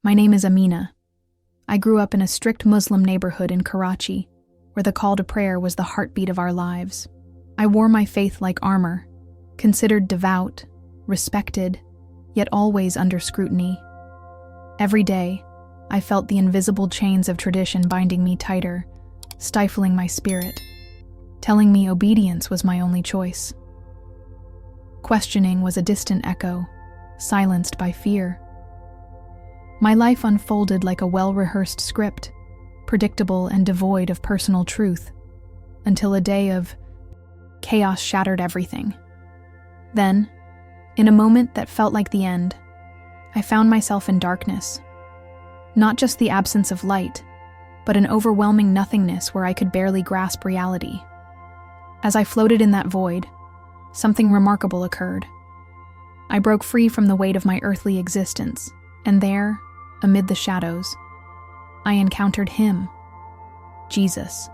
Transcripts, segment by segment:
My name is Amina. I grew up in a strict Muslim neighborhood in Karachi, where the call to prayer was the heartbeat of our lives. I wore my faith like armor, considered devout, respected, yet always under scrutiny. Every day, I felt the invisible chains of tradition binding me tighter, stifling my spirit, telling me obedience was my only choice. Questioning was a distant echo, silenced by fear. My life unfolded like a well-rehearsed script, predictable and devoid of personal truth, until a day of chaos shattered everything. Then, in a moment that felt like the end, I found myself in darkness. Not just the absence of light, but an overwhelming nothingness where I could barely grasp reality. As I floated in that void, something remarkable occurred. I broke free from the weight of my earthly existence, and there, amid the shadows, I encountered him, Jesus.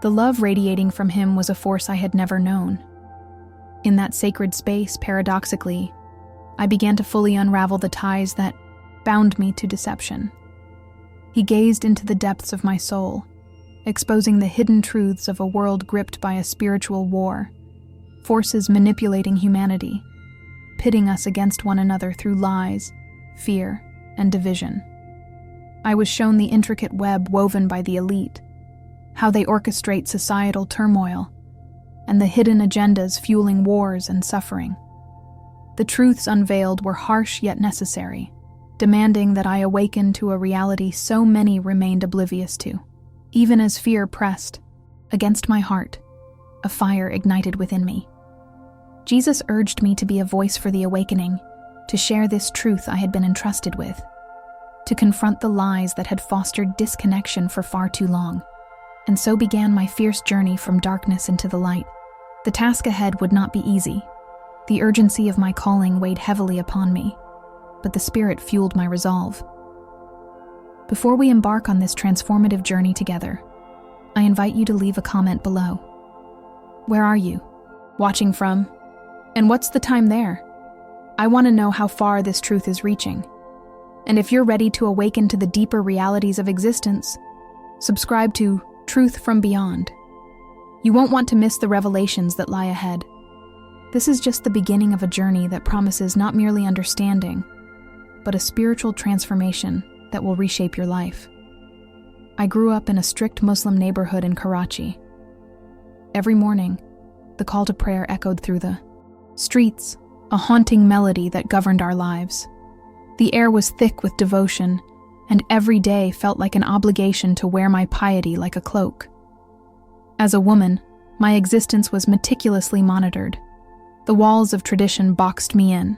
The love radiating from him was a force I had never known. In that sacred space, paradoxically, I began to fully unravel the ties that bound me to deception. He gazed into the depths of my soul, exposing the hidden truths of a world gripped by a spiritual war, forces manipulating humanity, pitting us against one another through lies, fear, and division. I was shown the intricate web woven by the elite, how they orchestrate societal turmoil, and the hidden agendas fueling wars and suffering. The truths unveiled were harsh yet necessary, demanding that I awaken to a reality so many remained oblivious to. Even as fear pressed against my heart, a fire ignited within me. Jesus urged me to be a voice for the awakening, to share this truth I had been entrusted with, to confront the lies that had fostered disconnection for far too long. And so began my fierce journey from darkness into the light. The task ahead would not be easy. The urgency of my calling weighed heavily upon me, but the Spirit fueled my resolve. Before we embark on this transformative journey together, I invite you to leave a comment below. Where are you? Watching from? And what's the time there? I want to know how far this truth is reaching. And if you're ready to awaken to the deeper realities of existence, subscribe to Truth from Beyond. You won't want to miss the revelations that lie ahead. This is just the beginning of a journey that promises not merely understanding, but a spiritual transformation that will reshape your life. I grew up in a strict Muslim neighborhood in Karachi. Every morning, the call to prayer echoed through the streets, a haunting melody that governed our lives. The air was thick with devotion, and every day felt like an obligation to wear my piety like a cloak. As a woman, my existence was meticulously monitored. The walls of tradition boxed me in,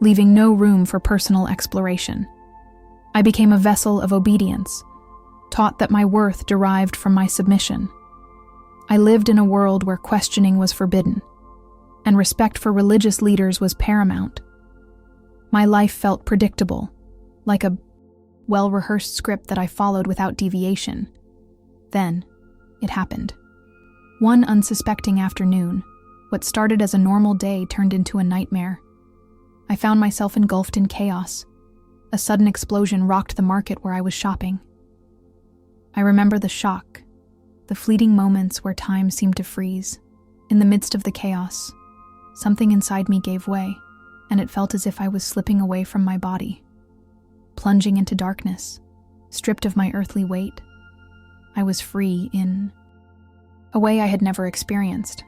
leaving no room for personal exploration. I became a vessel of obedience, taught that my worth derived from my submission. I lived in a world where questioning was forbidden, and respect for religious leaders was paramount. My life felt predictable, like a well-rehearsed script that I followed without deviation. Then, it happened. One unsuspecting afternoon, what started as a normal day turned into a nightmare. I found myself engulfed in chaos. A sudden explosion rocked the market where I was shopping. I remember the shock, the fleeting moments where time seemed to freeze. In the midst of the chaos, something inside me gave way, and it felt as if I was slipping away from my body. Plunging into darkness, stripped of my earthly weight, I was free in a way I had never experienced.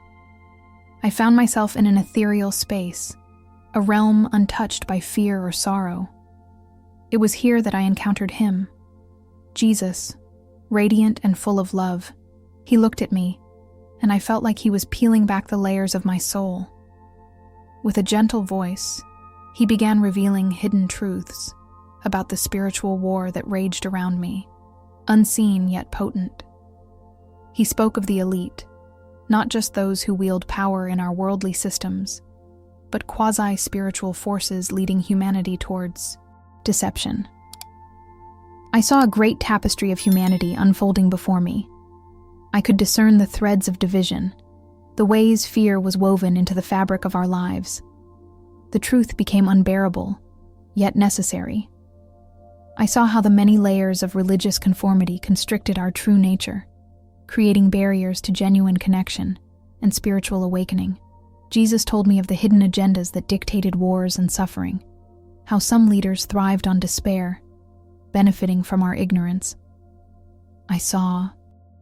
I found myself in an ethereal space, a realm untouched by fear or sorrow. It was here that I encountered him, Jesus, radiant and full of love. He looked at me, and I felt like he was peeling back the layers of my soul. With a gentle voice, he began revealing hidden truths about the spiritual war that raged around me, unseen yet potent. He spoke of the elite, not just those who wield power in our worldly systems, but quasi-spiritual forces leading humanity towards deception. I saw a great tapestry of humanity unfolding before me. I could discern the threads of division, the ways fear was woven into the fabric of our lives. The truth became unbearable, yet necessary. I saw how the many layers of religious conformity constricted our true nature, creating barriers to genuine connection and spiritual awakening. Jesus told me of the hidden agendas that dictated wars and suffering, how some leaders thrived on despair, benefiting from our ignorance. I saw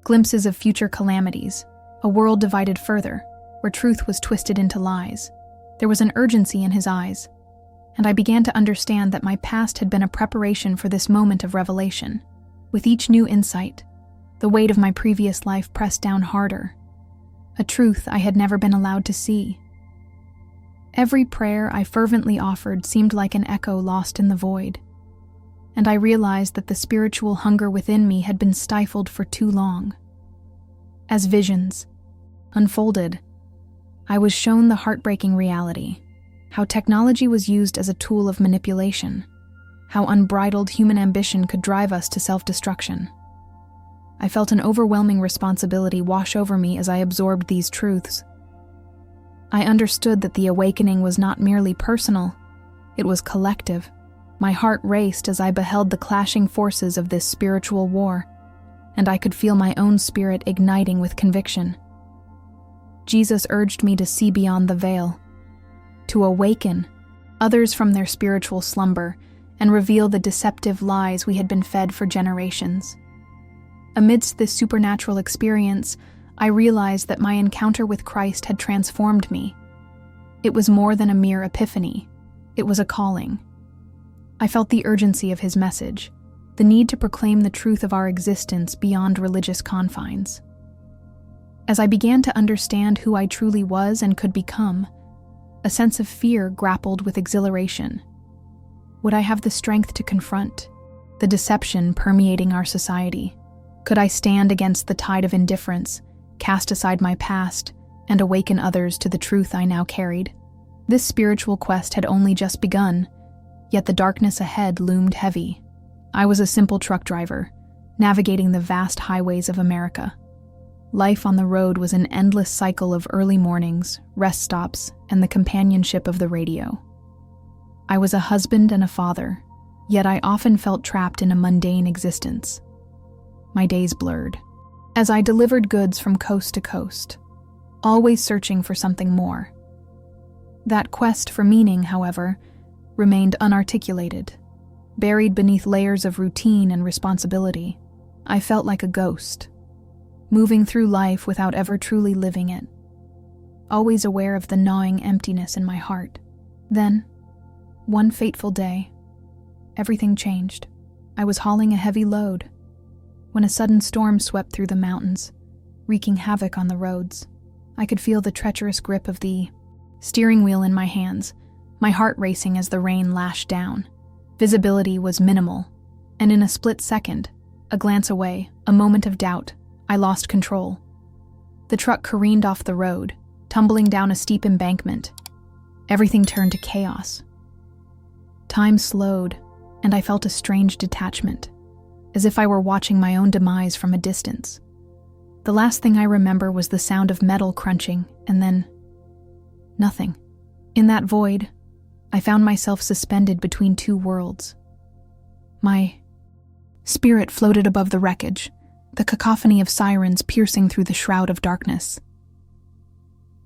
glimpses of future calamities, a world divided further, where truth was twisted into lies. There was an urgency in his eyes, and I began to understand that my past had been a preparation for this moment of revelation. With each new insight, the weight of my previous life pressed down harder, a truth I had never been allowed to see. Every prayer I fervently offered seemed like an echo lost in the void, and I realized that the spiritual hunger within me had been stifled for too long. As visions unfolded, I was shown the heartbreaking reality, how technology was used as a tool of manipulation, how unbridled human ambition could drive us to self-destruction. I felt an overwhelming responsibility wash over me as I absorbed these truths. I understood that the awakening was not merely personal, it was collective. My heart raced as I beheld the clashing forces of this spiritual war, and I could feel my own spirit igniting with conviction. Jesus urged me to see beyond the veil, to awaken others from their spiritual slumber and reveal the deceptive lies we had been fed for generations. Amidst this supernatural experience, I realized that my encounter with Christ had transformed me. It was more than a mere epiphany. It was a calling. I felt the urgency of his message, the need to proclaim the truth of our existence beyond religious confines. As I began to understand who I truly was and could become, a sense of fear grappled with exhilaration. Would I have the strength to confront the deception permeating our society? Could I stand against the tide of indifference, cast aside my past, and awaken others to the truth I now carried? This spiritual quest had only just begun, yet the darkness ahead loomed heavy. I was a simple truck driver, navigating the vast highways of America. Life on the road was an endless cycle of early mornings, rest stops, and the companionship of the radio. I was a husband and a father, yet I often felt trapped in a mundane existence. My days blurred, as I delivered goods from coast to coast, always searching for something more. That quest for meaning, however, remained unarticulated. Buried beneath layers of routine and responsibility, I felt like a ghost, moving through life without ever truly living it, always aware of the gnawing emptiness in my heart. Then, one fateful day, everything changed. I was hauling a heavy load when a sudden storm swept through the mountains, wreaking havoc on the roads. I could feel the treacherous grip of the steering wheel in my hands, my heart racing as the rain lashed down. Visibility was minimal, and in a split second, a glance away, a moment of doubt, I lost control. The truck careened off the road, tumbling down a steep embankment. Everything turned to chaos. Time slowed, and I felt a strange detachment, as if I were watching my own demise from a distance. The last thing I remember was the sound of metal crunching, and then nothing. In that void, I found myself suspended between two worlds. My spirit floated above the wreckage, the cacophony of sirens piercing through the shroud of darkness.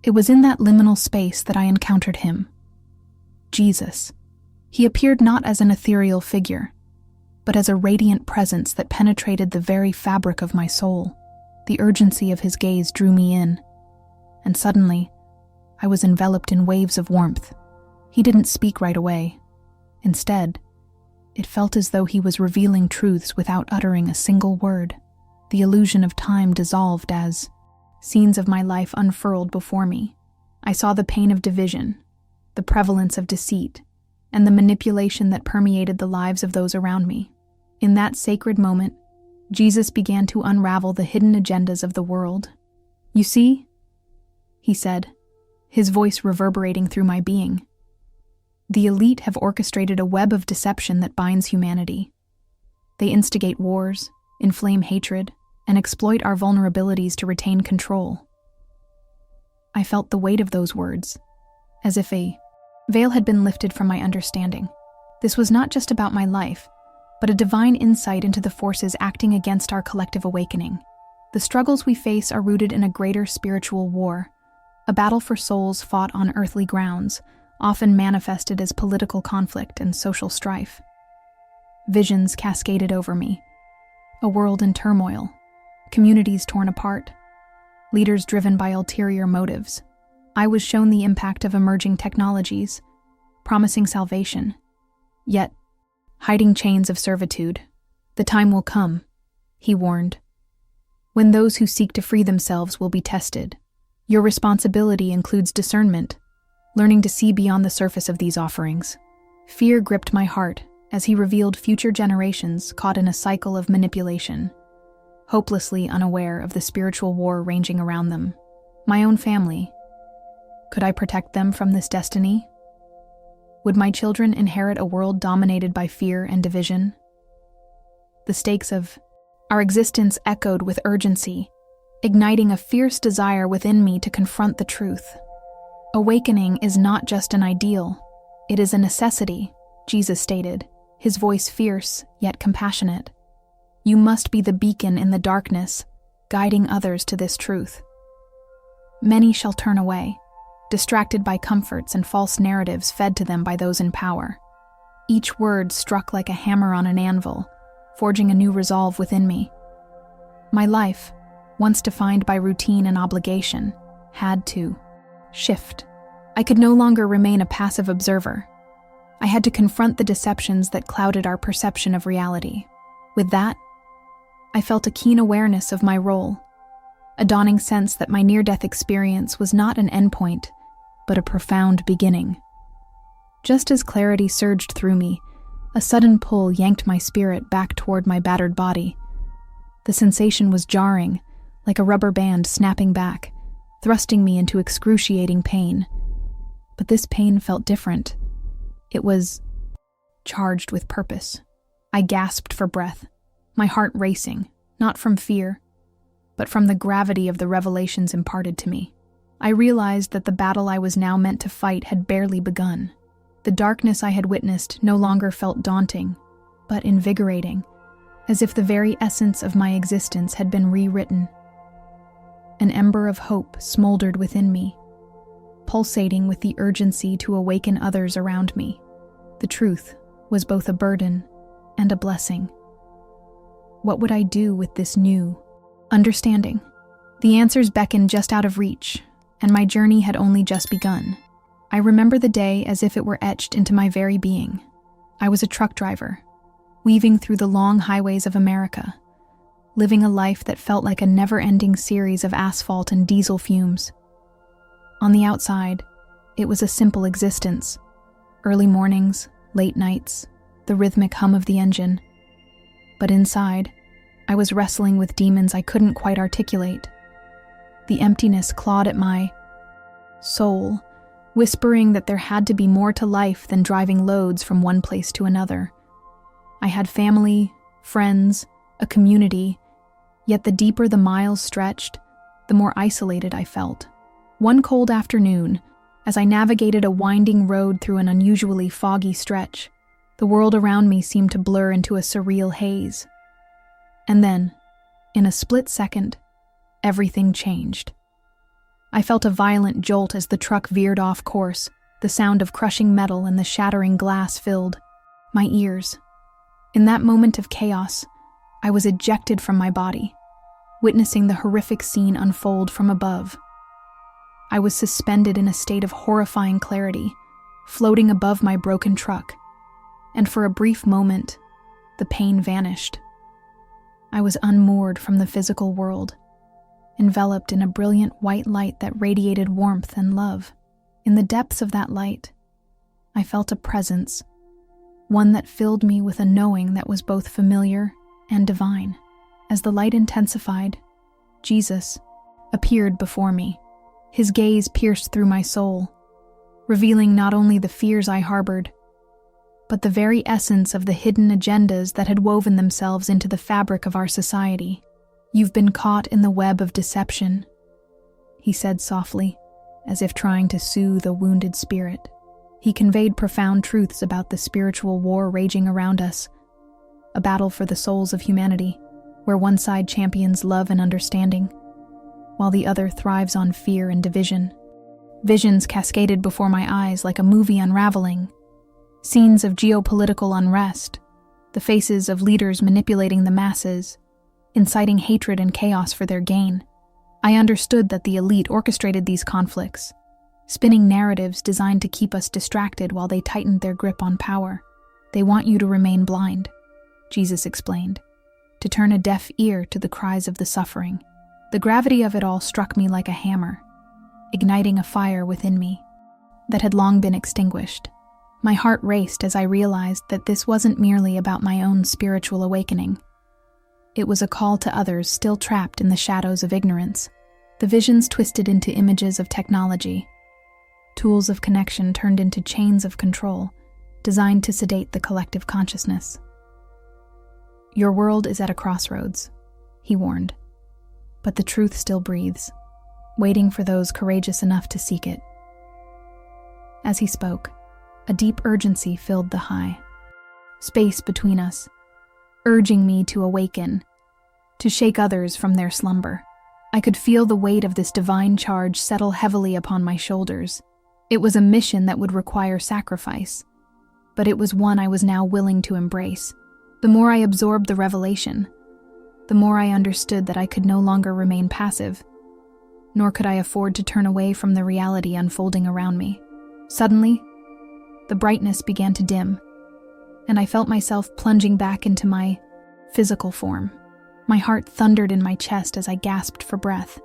It was in that liminal space that I encountered him, Jesus. He appeared not as an ethereal figure, but as a radiant presence that penetrated the very fabric of my soul. The urgency of his gaze drew me in, and suddenly, I was enveloped in waves of warmth. He didn't speak right away. Instead, it felt as though he was revealing truths without uttering a single word. The illusion of time dissolved as scenes of my life unfurled before me. I saw the pain of division, the prevalence of deceit, and the manipulation that permeated the lives of those around me. In that sacred moment, Jesus began to unravel the hidden agendas of the world. "You see," he said, his voice reverberating through my being, "the elite have orchestrated a web of deception that binds humanity. They instigate wars, inflame hatred, and exploit our vulnerabilities to retain control." I felt the weight of those words, as if a veil had been lifted from my understanding. This was not just about my life, but a divine insight into the forces acting against our collective awakening. The struggles we face are rooted in a greater spiritual war, a battle for souls fought on earthly grounds, often manifested as political conflict and social strife. Visions cascaded over me. A world in turmoil, communities torn apart, leaders driven by ulterior motives. I was shown the impact of emerging technologies, promising salvation, yet hiding chains of servitude. The time will come, he warned, when those who seek to free themselves will be tested. Your responsibility includes discernment, learning to see beyond the surface of these offerings. Fear gripped my heart as he revealed future generations caught in a cycle of manipulation, hopelessly unaware of the spiritual war raging around them. My own family. Could I protect them from this destiny? Would my children inherit a world dominated by fear and division? The stakes of our existence echoed with urgency, igniting a fierce desire within me to confront the truth. Awakening is not just an ideal, it is a necessity, Jesus stated, his voice fierce yet compassionate. You must be the beacon in the darkness, guiding others to this truth. Many shall turn away, distracted by comforts and false narratives fed to them by those in power. Each word struck like a hammer on an anvil, forging a new resolve within me. My life, once defined by routine and obligation, had to shift. I could no longer remain a passive observer. I had to confront the deceptions that clouded our perception of reality. With that, I felt a keen awareness of my role, a dawning sense that my near-death experience was not an endpoint, but a profound beginning. Just as clarity surged through me, a sudden pull yanked my spirit back toward my battered body. The sensation was jarring, like a rubber band snapping back, thrusting me into excruciating pain. But this pain felt different. It was charged with purpose. I gasped for breath, my heart racing, not from fear, but from the gravity of the revelations imparted to me. I realized that the battle I was now meant to fight had barely begun. The darkness I had witnessed no longer felt daunting, but invigorating, as if the very essence of my existence had been rewritten. An ember of hope smoldered within me, pulsating with the urgency to awaken others around me. The truth was both a burden and a blessing. What would I do with this new understanding? The answers beckoned just out of reach, and my journey had only just begun. I remember the day as if it were etched into my very being. I was a truck driver, weaving through the long highways of America, living a life that felt like a never-ending series of asphalt and diesel fumes. On the outside, it was a simple existence. Early mornings, late nights, the rhythmic hum of the engine. But inside, I was wrestling with demons I couldn't quite articulate. The emptiness clawed at my soul, whispering that there had to be more to life than driving loads from one place to another. I had family, friends, a community, yet the deeper the miles stretched, the more isolated I felt. One cold afternoon, as I navigated a winding road through an unusually foggy stretch, the world around me seemed to blur into a surreal haze. And then, in a split second, everything changed. I felt a violent jolt as the truck veered off course, the sound of crushing metal and the shattering glass filled my ears. In that moment of chaos, I was ejected from my body, witnessing the horrific scene unfold from above. I was suspended in a state of horrifying clarity, floating above my broken truck, and for a brief moment, the pain vanished. I was unmoored from the physical world, enveloped in a brilliant white light that radiated warmth and love. In the depths of that light, I felt a presence, one that filled me with a knowing that was both familiar and divine. As the light intensified, Jesus appeared before me. His gaze pierced through my soul, revealing not only the fears I harbored, but the very essence of the hidden agendas that had woven themselves into the fabric of our society. "You've been caught in the web of deception," he said softly, as if trying to soothe a wounded spirit. He conveyed profound truths about the spiritual war raging around us, a battle for the souls of humanity, where one side champions love and understanding, while the other thrives on fear and division. Visions cascaded before my eyes like a movie unraveling. Scenes of geopolitical unrest, the faces of leaders manipulating the masses, inciting hatred and chaos for their gain. I understood that the elite orchestrated these conflicts, spinning narratives designed to keep us distracted while they tightened their grip on power. They want you to remain blind, Jesus explained, to turn a deaf ear to the cries of the suffering. The gravity of it all struck me like a hammer, igniting a fire within me that had long been extinguished. My heart raced as I realized that this wasn't merely about my own spiritual awakening. It was a call to others still trapped in the shadows of ignorance. The visions twisted into images of technology, tools of connection turned into chains of control, designed to sedate the collective consciousness. Your world is at a crossroads, he warned, but the truth still breathes, waiting for those courageous enough to seek it. As he spoke, a deep urgency filled the high space between us, urging me to awaken, to shake others from their slumber. I could feel the weight of this divine charge settle heavily upon my shoulders. It was a mission that would require sacrifice, but it was one I was now willing to embrace. The more I absorbed the revelation, the more I understood that I could no longer remain passive, nor could I afford to turn away from the reality unfolding around me. Suddenly, the brightness began to dim, and I felt myself plunging back into my physical form. My heart thundered in my chest as I gasped for breath,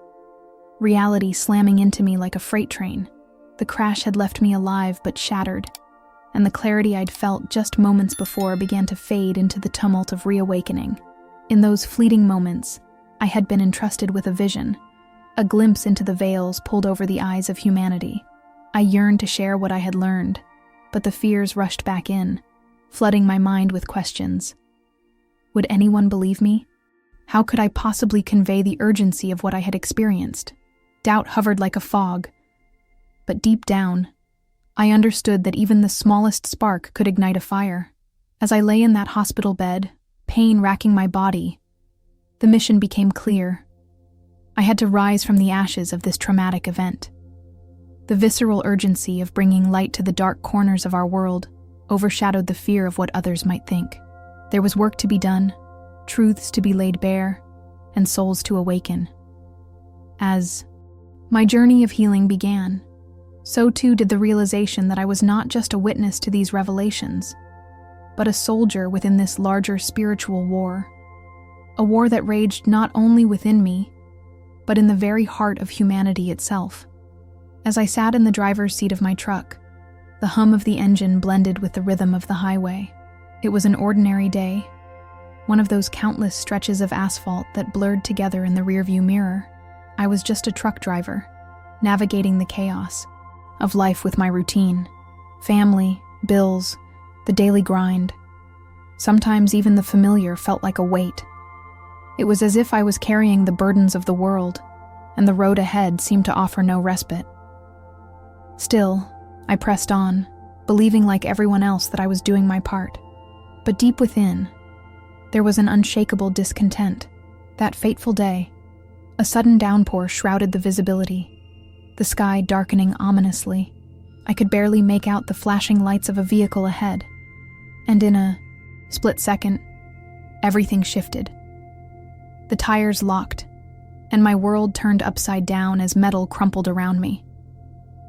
reality slamming into me like a freight train. The crash had left me alive but shattered, and the clarity I'd felt just moments before began to fade into the tumult of reawakening. In those fleeting moments, I had been entrusted with a vision, a glimpse into the veils pulled over the eyes of humanity. I yearned to share what I had learned, but the fears rushed back in, flooding my mind with questions. Would anyone believe me? How could I possibly convey the urgency of what I had experienced? Doubt hovered like a fog, but deep down, I understood that even the smallest spark could ignite a fire. As I lay in that hospital bed, pain racking my body, the mission became clear. I had to rise from the ashes of this traumatic event. The visceral urgency of bringing light to the dark corners of our world overshadowed the fear of what others might think. There was work to be done, truths to be laid bare, and souls to awaken. As my journey of healing began, so too did the realization that I was not just a witness to these revelations, but a soldier within this larger spiritual war, a war that raged not only within me, but in the very heart of humanity itself. As I sat in the driver's seat of my truck, the hum of the engine blended with the rhythm of the highway. It was an ordinary day, one of those countless stretches of asphalt that blurred together in the rearview mirror. I was just a truck driver, navigating the chaos of life with my routine, family, bills, the daily grind. Sometimes even the familiar felt like a weight. It was as if I was carrying the burdens of the world, and the road ahead seemed to offer no respite. Still, I pressed on, believing like everyone else that I was doing my part. But deep within, there was an unshakable discontent. That fateful day, a sudden downpour shrouded the visibility, the sky darkening ominously. I could barely make out the flashing lights of a vehicle ahead, and in a split second, everything shifted. The tires locked, and my world turned upside down as metal crumpled around me.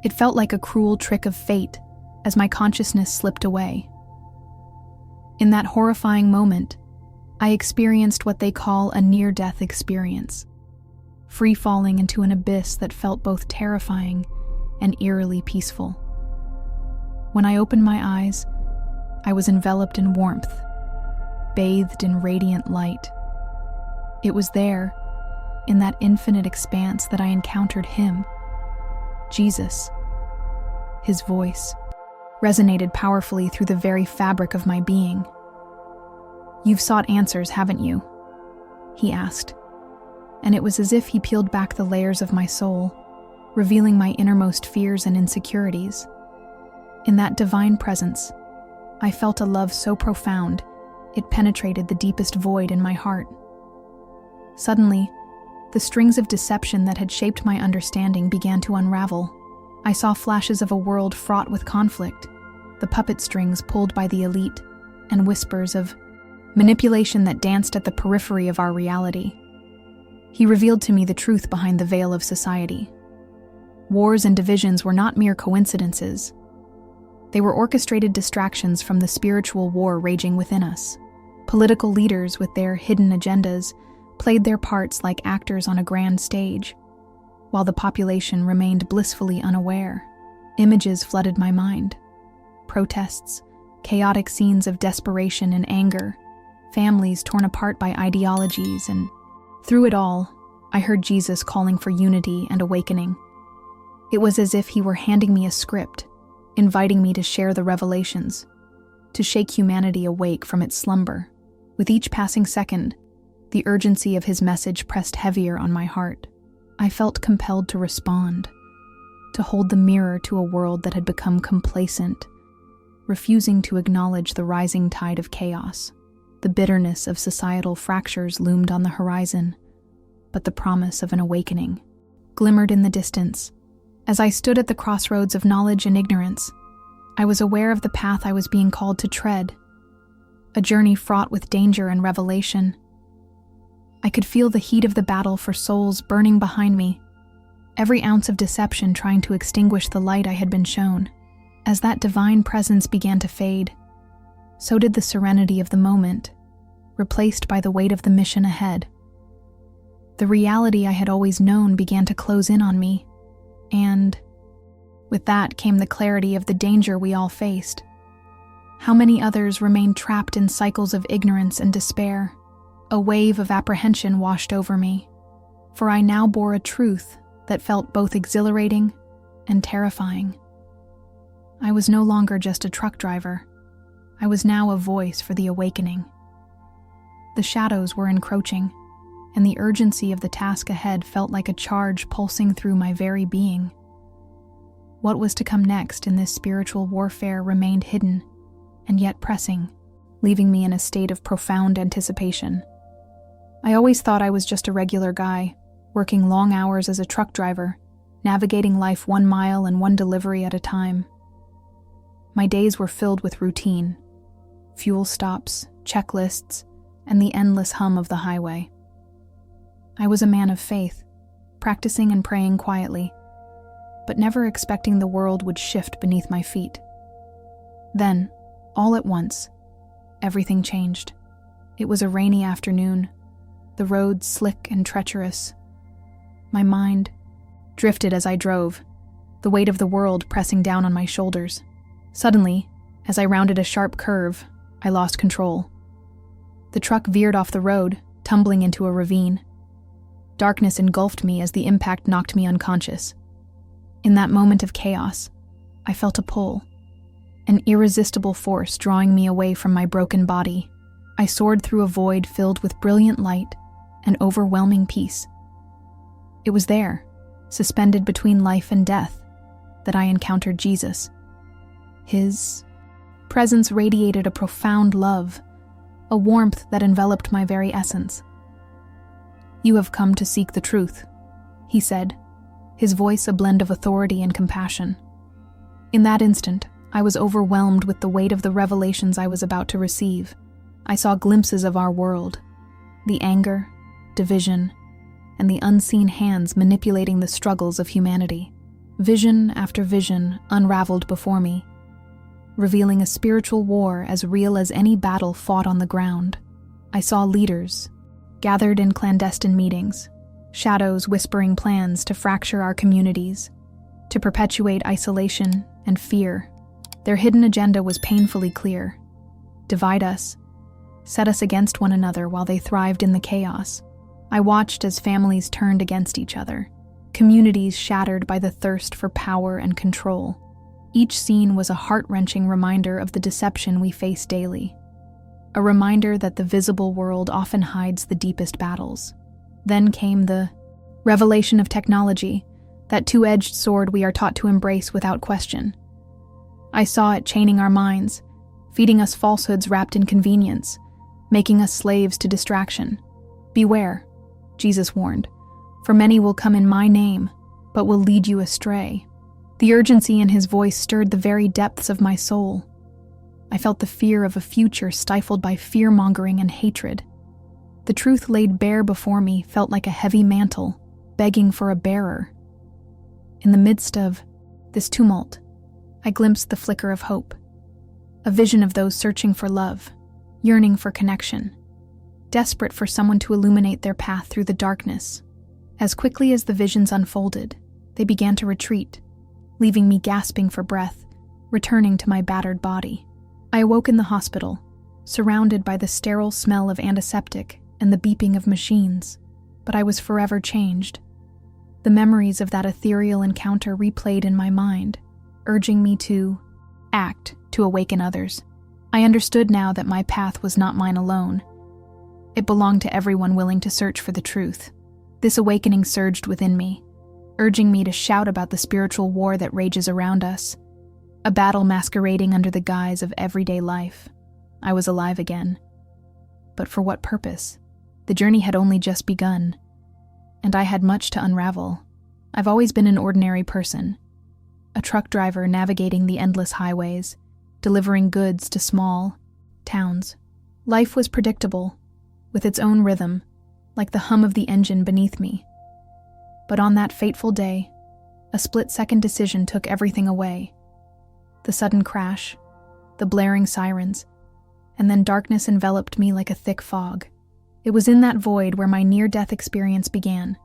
It felt like a cruel trick of fate as my consciousness slipped away. In that horrifying moment, I experienced what they call a near-death experience, free falling into an abyss that felt both terrifying and eerily peaceful. When I opened my eyes, I was enveloped in warmth, bathed in radiant light. It was there, in that infinite expanse, that I encountered him, Jesus. His voice resonated powerfully through the very fabric of my being. "You've sought answers, haven't you?" he asked, and it was as if he peeled back the layers of my soul, revealing my innermost fears and insecurities. In that divine presence, I felt a love so profound It penetrated the deepest void in my heart. Suddenly, the strings of deception that had shaped my understanding began to unravel. I saw flashes of a world fraught with conflict, the puppet strings pulled by the elite, and whispers of manipulation that danced at the periphery of our reality. He revealed to me the truth behind the veil of society. Wars and divisions were not mere coincidences. They were orchestrated distractions from the spiritual war raging within us. Political leaders, with their hidden agendas, played their parts like actors on a grand stage, while the population remained blissfully unaware. Images flooded my mind. Protests, chaotic scenes of desperation and anger, families torn apart by ideologies, and through it all, I heard Jesus calling for unity and awakening. It was as if he were handing me a script, inviting me to share the revelations, to shake humanity awake from its slumber. With each passing second, the urgency of his message pressed heavier on my heart. I felt compelled to respond, to hold the mirror to a world that had become complacent, refusing to acknowledge the rising tide of chaos. The bitterness of societal fractures loomed on the horizon, but the promise of an awakening glimmered in the distance. As I stood at the crossroads of knowledge and ignorance, I was aware of the path I was being called to tread, a journey fraught with danger and revelation. I could feel the heat of the battle for souls burning behind me, every ounce of deception trying to extinguish the light I had been shown. As that divine presence began to fade, so did the serenity of the moment, replaced by the weight of the mission ahead. The reality I had always known began to close in on me, and with that came the clarity of the danger we all faced. How many others remained trapped in cycles of ignorance and despair? A wave of apprehension washed over me, for I now bore a truth that felt both exhilarating and terrifying. I was no longer just a truck driver. I was now a voice for the awakening. The shadows were encroaching, and the urgency of the task ahead felt like a charge pulsing through my very being. What was to come next in this spiritual warfare remained hidden, and yet pressing, leaving me in a state of profound anticipation. I always thought I was just a regular guy, working long hours as a truck driver, navigating life 1 mile and 1 delivery at a time. My days were filled with routine, fuel stops, checklists, and the endless hum of the highway. I was a man of faith, practicing and praying quietly, but never expecting the world would shift beneath my feet. Then, all at once, everything changed. It was a rainy afternoon, the roads slick and treacherous. My mind drifted as I drove, the weight of the world pressing down on my shoulders. Suddenly, as I rounded a sharp curve, I lost control. The truck veered off the road, tumbling into a ravine. Darkness engulfed me as the impact knocked me unconscious. In that moment of chaos, I felt a pull, an irresistible force drawing me away from my broken body. I soared through a void filled with brilliant light and overwhelming peace. It was there, suspended between life and death, that I encountered Jesus. His presence radiated a profound love, a warmth that enveloped my very essence. "You have come to seek the truth," he said, his voice a blend of authority and compassion. In that instant, I was overwhelmed with the weight of the revelations I was about to receive. I saw glimpses of our world, the anger, division, and the unseen hands manipulating the struggles of humanity. Vision after vision unraveled before me, revealing a spiritual war as real as any battle fought on the ground. I saw leaders gathered in clandestine meetings, shadows whispering plans to fracture our communities, to perpetuate isolation and fear. Their hidden agenda was painfully clear: divide us, set us against one another while they thrived in the chaos. I watched as families turned against each other, communities shattered by the thirst for power and control. Each scene was a heart-wrenching reminder of the deception we face daily, a reminder that the visible world often hides the deepest battles. Then came the revelation of technology, that two-edged sword we are taught to embrace without question. I saw it chaining our minds, feeding us falsehoods wrapped in convenience, making us slaves to distraction. Beware, Jesus warned, for many will come in my name, but will lead you astray. The urgency in his voice stirred the very depths of my soul. I felt the fear of a future stifled by fear-mongering and hatred. The truth laid bare before me felt like a heavy mantle, begging for a bearer. In the midst of this tumult, I glimpsed the flicker of hope, a vision of those searching for love, yearning for connection, desperate for someone to illuminate their path through the darkness. As quickly as the visions unfolded, they began to retreat, leaving me gasping for breath, returning to my battered body. I awoke in the hospital, surrounded by the sterile smell of antiseptic and the beeping of machines, but I was forever changed. The memories of that ethereal encounter replayed in my mind, urging me to act to awaken others. I understood now that my path was not mine alone. It belonged to everyone willing to search for the truth. This awakening surged within me, urging me to shout about the spiritual war that rages around us, a battle masquerading under the guise of everyday life. I was alive again. But for what purpose? The journey had only just begun, and I had much to unravel. I've always been an ordinary person, a truck driver navigating the endless highways, delivering goods to small towns. Life was predictable, with its own rhythm, like the hum of the engine beneath me. But on that fateful day, a split-second decision took everything away. The sudden crash, the blaring sirens, and then darkness enveloped me like a thick fog. It was in that void where my near-death experience began,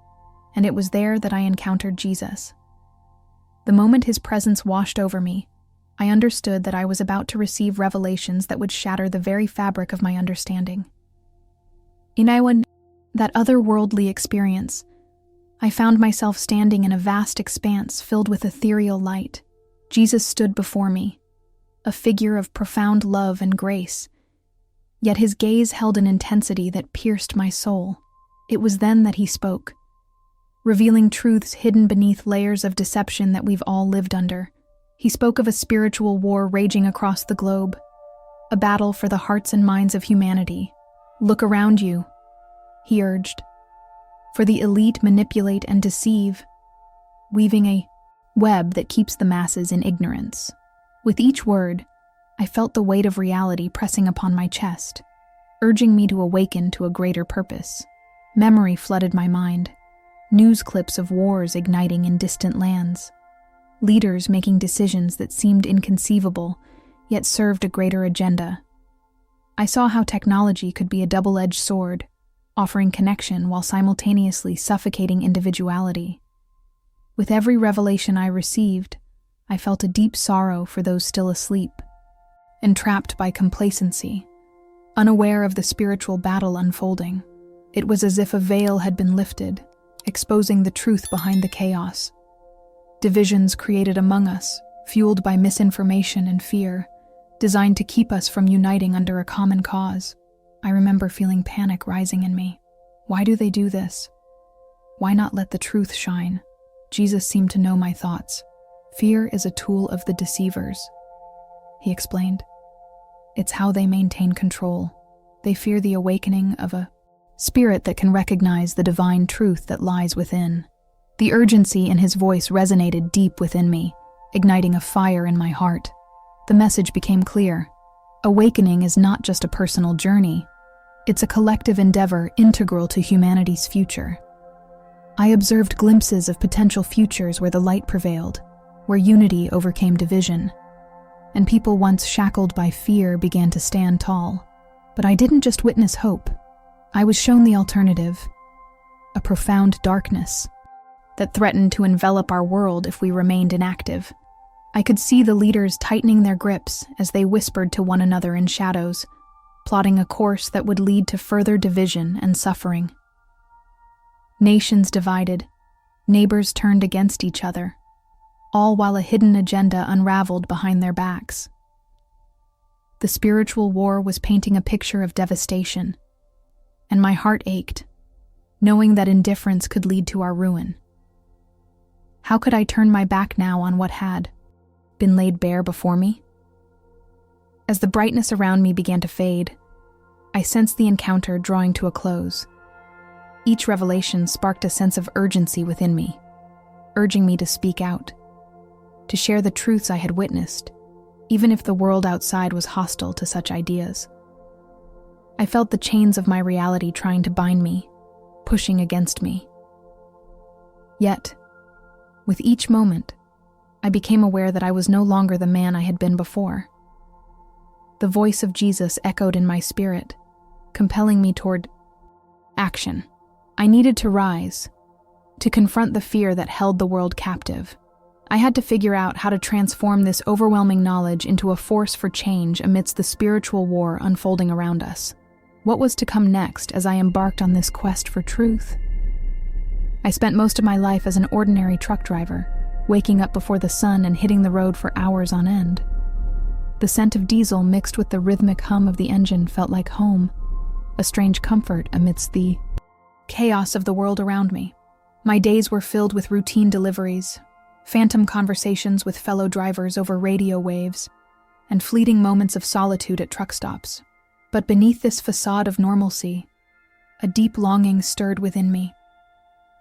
and it was there that I encountered Jesus. The moment his presence washed over me, I understood that I was about to receive revelations that would shatter the very fabric of my understanding. In that otherworldly experience, I found myself standing in a vast expanse filled with ethereal light. Jesus stood before me, a figure of profound love and grace, yet his gaze held an intensity that pierced my soul. It was then that he spoke, revealing truths hidden beneath layers of deception that we've all lived under. He spoke of a spiritual war raging across the globe, a battle for the hearts and minds of humanity. Look around you, he urged, for the elite manipulate and deceive, weaving a web that keeps the masses in ignorance. With each word, I felt the weight of reality pressing upon my chest, urging me to awaken to a greater purpose. Memory flooded my mind, news clips of wars igniting in distant lands, leaders making decisions that seemed inconceivable, yet served a greater agenda. I saw how technology could be a double-edged sword, offering connection while simultaneously suffocating individuality. With every revelation I received, I felt a deep sorrow for those still asleep, entrapped by complacency, unaware of the spiritual battle unfolding. It was as if a veil had been lifted, exposing the truth behind the chaos. Divisions created among us, fueled by misinformation and fear, designed to keep us from uniting under a common cause. I remember feeling panic rising in me. Why do they do this? Why not let the truth shine? Jesus seemed to know my thoughts. Fear is a tool of the deceivers, he explained. It's how they maintain control. They fear the awakening of a spirit that can recognize the divine truth that lies within. The urgency in his voice resonated deep within me, igniting a fire in my heart. The message became clear. Awakening is not just a personal journey. It's a collective endeavor integral to humanity's future. I observed glimpses of potential futures where the light prevailed, where unity overcame division, and people once shackled by fear began to stand tall. But I didn't just witness hope. I was shown the alternative, a profound darkness that threatened to envelop our world if we remained inactive. I could see the leaders tightening their grips as they whispered to one another in shadows, plotting a course that would lead to further division and suffering. Nations divided, neighbors turned against each other, all while a hidden agenda unraveled behind their backs. The spiritual war was painting a picture of devastation, and my heart ached, knowing that indifference could lead to our ruin. How could I turn my back now on what had been laid bare before me? As the brightness around me began to fade, I sensed the encounter drawing to a close. Each revelation sparked a sense of urgency within me, urging me to speak out, to share the truths I had witnessed, even if the world outside was hostile to such ideas. I felt the chains of my reality trying to bind me, pushing against me. Yet, with each moment, I became aware that I was no longer the man I had been before. The voice of Jesus echoed in my spirit, compelling me toward action. I needed to rise, to confront the fear that held the world captive. I had to figure out how to transform this overwhelming knowledge into a force for change amidst the spiritual war unfolding around us. What was to come next as I embarked on this quest for truth? I spent most of my life as an ordinary truck driver, waking up before the sun and hitting the road for hours on end. The scent of diesel mixed with the rhythmic hum of the engine felt like home, a strange comfort amidst the chaos of the world around me. My days were filled with routine deliveries, phantom conversations with fellow drivers over radio waves, and fleeting moments of solitude at truck stops. But beneath this facade of normalcy, a deep longing stirred within me,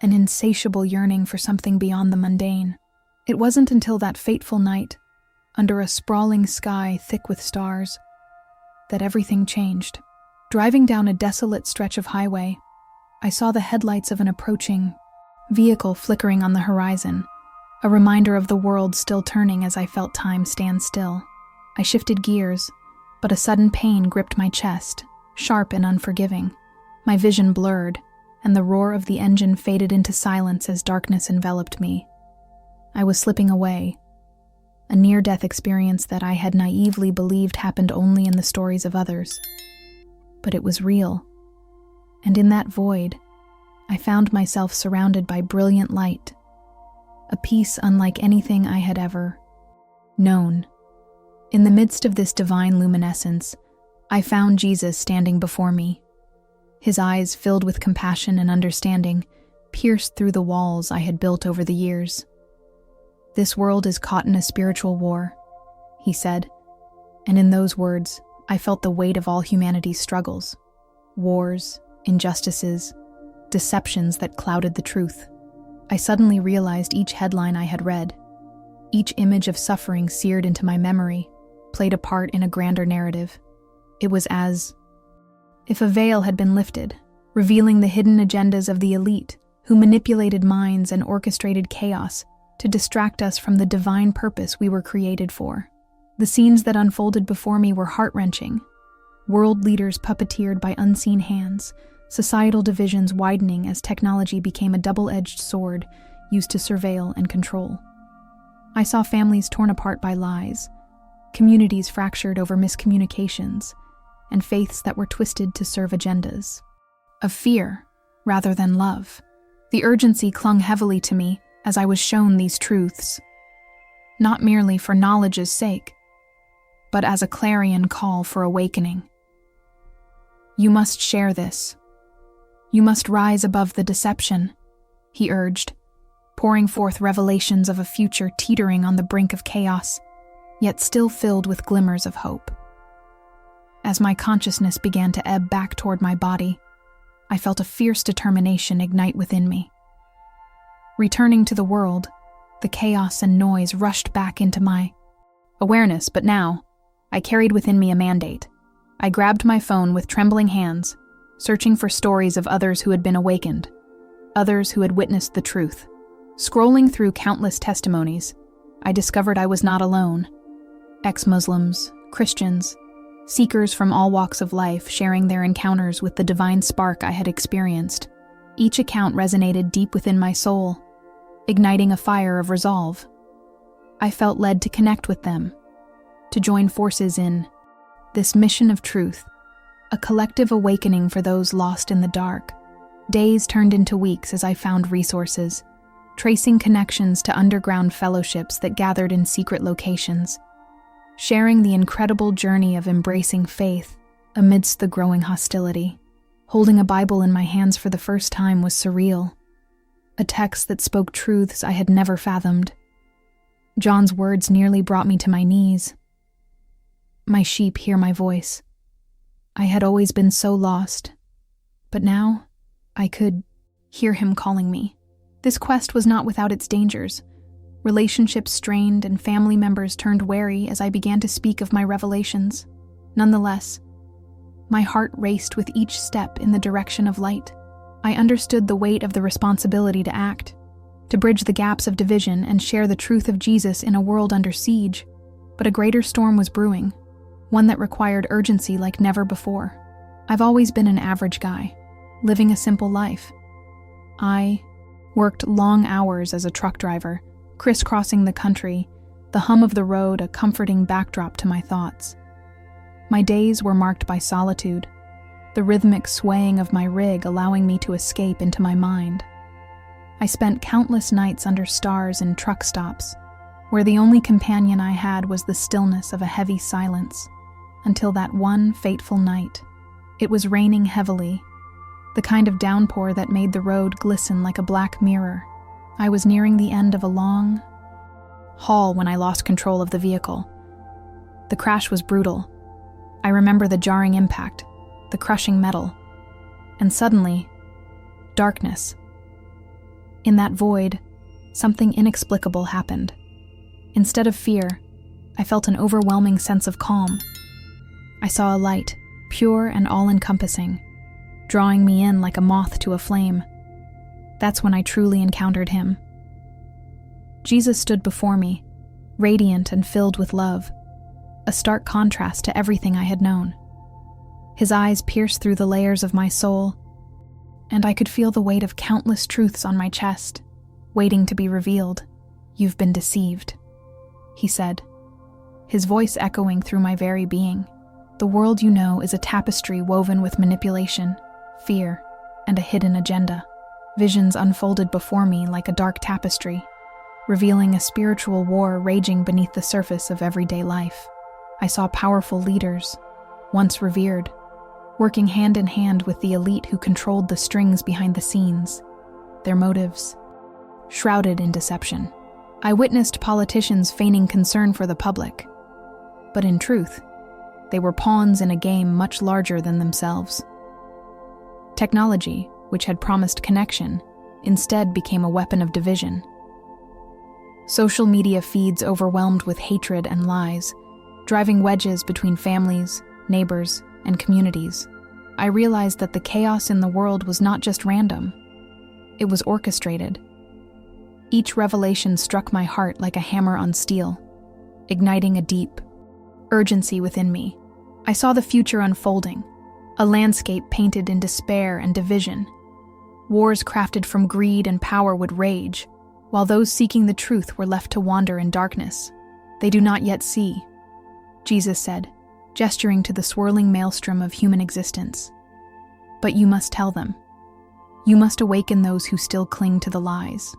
an insatiable yearning for something beyond the mundane. It wasn't until that fateful night, under a sprawling sky thick with stars, that everything changed. Driving down a desolate stretch of highway, I saw the headlights of an approaching vehicle flickering on the horizon, a reminder of the world still turning as I felt time stand still. I shifted gears, but a sudden pain gripped my chest, sharp and unforgiving. My vision blurred, and the roar of the engine faded into silence as darkness enveloped me. I was slipping away, a near-death experience that I had naively believed happened only in the stories of others. But it was real, and in that void, I found myself surrounded by brilliant light, a peace unlike anything I had ever known. In the midst of this divine luminescence, I found Jesus standing before me. His eyes, filled with compassion and understanding, pierced through the walls I had built over the years. "This world is caught in a spiritual war," he said, and in those words, I felt the weight of all humanity's struggles, wars, injustices, deceptions that clouded the truth. I suddenly realized each headline I had read, each image of suffering seared into my memory, played a part in a grander narrative. It was as if a veil had been lifted, revealing the hidden agendas of the elite who manipulated minds and orchestrated chaos to distract us from the divine purpose we were created for. The scenes that unfolded before me were heart-wrenching. World leaders puppeteered by unseen hands, societal divisions widening as technology became a double-edged sword used to surveil and control. I saw families torn apart by lies, communities fractured over miscommunications, and faiths that were twisted to serve agendas of fear rather than love. The urgency clung heavily to me as I was shown these truths, not merely for knowledge's sake, but as a clarion call for awakening. "You must share this. You must rise above the deception," he urged, pouring forth revelations of a future teetering on the brink of chaos, yet still filled with glimmers of hope. As my consciousness began to ebb back toward my body, I felt a fierce determination ignite within me. Returning to the world, the chaos and noise rushed back into my awareness, but now, I carried within me a mandate. I grabbed my phone with trembling hands, searching for stories of others who had been awakened, others who had witnessed the truth. Scrolling through countless testimonies, I discovered I was not alone. Ex-Muslims, Christians, seekers from all walks of life sharing their encounters with the divine spark I had experienced. Each account resonated deep within my soul, igniting a fire of resolve. I felt led to connect with them, to join forces in this mission of truth, a collective awakening for those lost in the dark. Days turned into weeks as I found resources, tracing connections to underground fellowships that gathered in secret locations, sharing the incredible journey of embracing faith amidst the growing hostility. Holding a Bible in my hands for the first time was surreal, a text that spoke truths I had never fathomed. John's words nearly brought me to my knees. "My sheep hear my voice. I had always been so lost, but now I could hear him calling me. This quest was not without its dangers. Relationships strained and family members turned wary as I began to speak of my revelations. Nonetheless, my heart raced with each step in the direction of light. I understood the weight of the responsibility to act, to bridge the gaps of division and share the truth of Jesus in a world under siege. But a greater storm was brewing, one that required urgency like never before. I've always been an average guy, living a simple life. I worked long hours as a truck driver, crisscrossing the country, the hum of the road a comforting backdrop to my thoughts. My days were marked by solitude, the rhythmic swaying of my rig allowing me to escape into my mind. I spent countless nights under stars in truck stops, where the only companion I had was the stillness of a heavy silence, until that one fateful night. It was raining heavily, the kind of downpour that made the road glisten like a black mirror. I was nearing the end of a long haul when I lost control of the vehicle. The crash was brutal. I remember the jarring impact, the crushing metal, and suddenly, darkness. In that void, something inexplicable happened. Instead of fear, I felt an overwhelming sense of calm. I saw a light, pure and all-encompassing, drawing me in like a moth to a flame. That's when I truly encountered him. Jesus stood before me, radiant and filled with love, a stark contrast to everything I had known. His eyes pierced through the layers of my soul, and I could feel the weight of countless truths on my chest, waiting to be revealed. "You've been deceived," he said, his voice echoing through my very being. "The world you know is a tapestry woven with manipulation, fear, and a hidden agenda." Visions unfolded before me like a dark tapestry, revealing a spiritual war raging beneath the surface of everyday life. I saw powerful leaders, once revered, working hand in hand with the elite who controlled the strings behind the scenes, their motives shrouded in deception. I witnessed politicians feigning concern for the public, but in truth, they were pawns in a game much larger than themselves. Technology, which had promised connection, instead became a weapon of division. Social media feeds overwhelmed with hatred and lies, driving wedges between families, neighbors, and communities. I realized that the chaos in the world was not just random. It was orchestrated. Each revelation struck my heart like a hammer on steel, igniting a deep urgency within me. I saw the future unfolding, a landscape painted in despair and division. Wars crafted from greed and power would rage, while those seeking the truth were left to wander in darkness. "They do not yet see," Jesus said, gesturing to the swirling maelstrom of human existence. "But you must tell them. You must awaken those who still cling to the lies."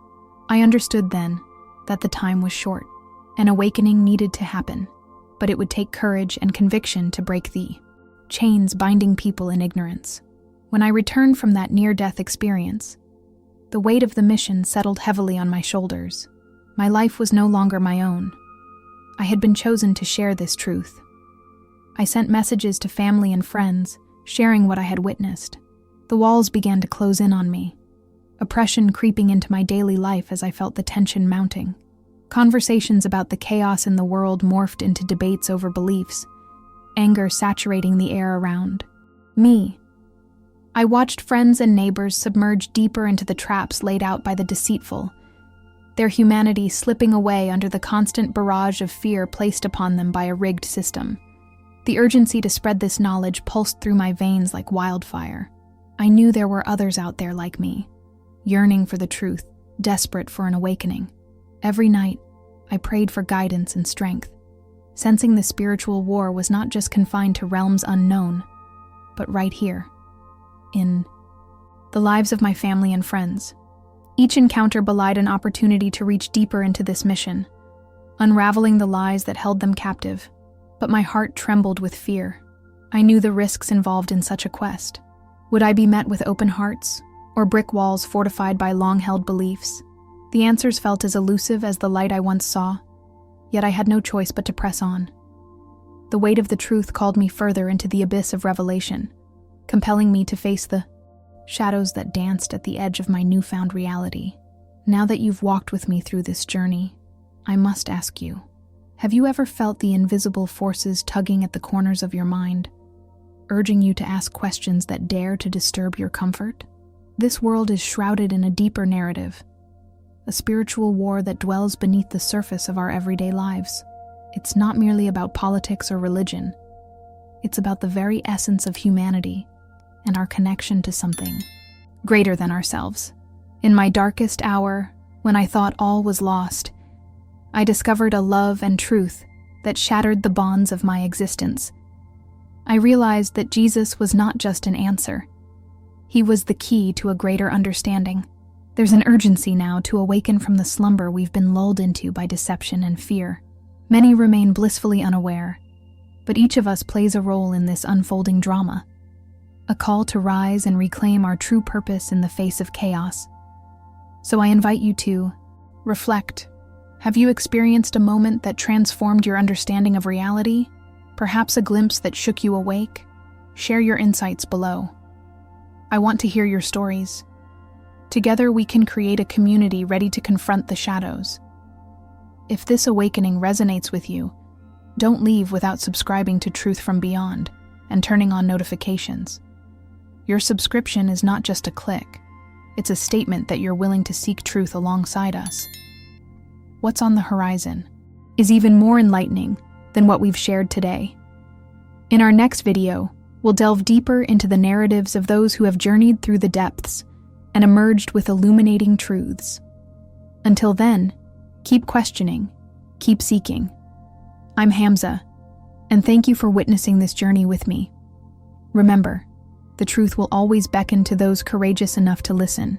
I understood then that the time was short. An awakening needed to happen, but it would take courage and conviction to break the chains binding people in ignorance. When I returned from that near-death experience, the weight of the mission settled heavily on my shoulders. My life was no longer my own. I had been chosen to share this truth. I sent messages to family and friends, sharing what I had witnessed. The walls began to close in on me, oppression creeping into my daily life as I felt the tension mounting. Conversations about the chaos in the world morphed into debates over beliefs, anger saturating the air around me. I watched friends and neighbors submerge deeper into the traps laid out by the deceitful, their humanity slipping away under the constant barrage of fear placed upon them by a rigged system. The urgency to spread this knowledge pulsed through my veins like wildfire. I knew there were others out there like me, yearning for the truth, desperate for an awakening. Every night, I prayed for guidance and strength, sensing the spiritual war was not just confined to realms unknown, but right here, in the lives of my family and friends. Each encounter belied an opportunity to reach deeper into this mission, unraveling the lies that held them captive. But my heart trembled with fear. I knew the risks involved in such a quest. Would I be met with open hearts, or brick walls fortified by long-held beliefs? The answers felt as elusive as the light I once saw, yet I had no choice but to press on. The weight of the truth called me further into the abyss of revelation, compelling me to face the shadows that danced at the edge of my newfound reality. Now that you've walked with me through this journey, I must ask you, have you ever felt the invisible forces tugging at the corners of your mind, urging you to ask questions that dare to disturb your comfort? This world is shrouded in a deeper narrative, a spiritual war that dwells beneath the surface of our everyday lives. It's not merely about politics or religion. It's about the very essence of humanity and our connection to something greater than ourselves. In my darkest hour, when I thought all was lost, I discovered a love and truth that shattered the bonds of my existence. I realized that Jesus was not just an answer. He was the key to a greater understanding. There's an urgency now to awaken from the slumber we've been lulled into by deception and fear. Many remain blissfully unaware, but each of us plays a role in this unfolding drama. A call to rise and reclaim our true purpose in the face of chaos. So I invite you to reflect. Have you experienced a moment that transformed your understanding of reality? Perhaps a glimpse that shook you awake? Share your insights below. I want to hear your stories. Together we can create a community ready to confront the shadows. If this awakening resonates with you, don't leave without subscribing to Truth from Beyond and turning on notifications. Your subscription is not just a click. It's a statement that you're willing to seek truth alongside us. What's on the horizon is even more enlightening than what we've shared today. In our next video, we'll delve deeper into the narratives of those who have journeyed through the depths and emerged with illuminating truths. Until then, keep questioning, keep seeking. I'm Hamza, and thank you for witnessing this journey with me. Remember, the truth will always beckon to those courageous enough to listen.